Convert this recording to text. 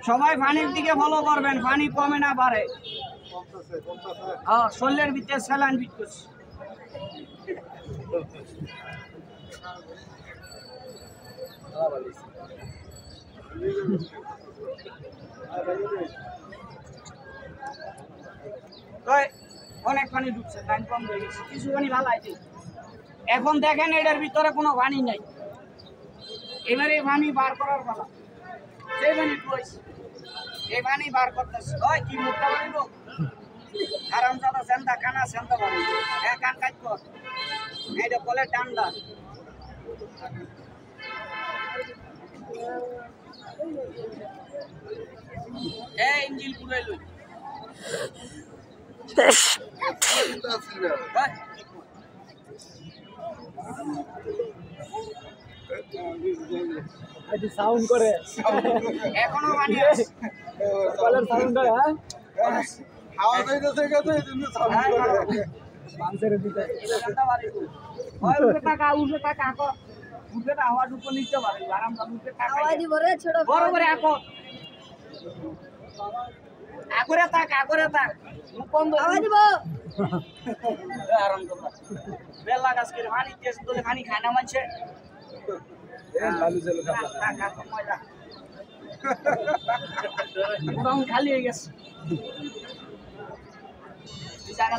সবাই পানির দিকে ফলো করবেন, পানি কমে না বাড়ে। শরীরের ভিতরে স্যালাইন বিটকুস। অনেক পানি ঢুকছে, পানি কম হয়ে গেছে, কিছু পানি ভালো আছে। এখন দেখেন এটার ভিতরে কোনো পানি নাই, এবারে পানি বার করার পালা। সেই পানি টুয়েছে, এই পানি বার করতেছে। ওই কি মুখটা বাড়িব আরাম দাদা সেন্তা কানা সেন্তা বাড়ি কান কাজ কর, এইটা বলে ডান্ডা। এই ইঞ্জিল পুরাই লই সাউন্ড করে এখনো পানি আছে, কলার সাউন্ড করে। হ্যাঁ হাওয়া যাইতেছে কত এইজন্য সাউন্ড করে পাঁচের দিকে সেন্তা বাড়ি ওই উঠে টাকা আকো উঠে হাওয়া ঢুকো নিতে পারে আরাম দাদা উঠে টাকা হাওয়া দিব রে ছোট বড় করে আকো আকরে তাক মুখ বন্ধ হাওয়া দিব আরাম দাদা বেলা গাছ করে পানি তেজ দলে পানি খায় না মানছে লালু চলে খালি হয়ে গেছে জায়গা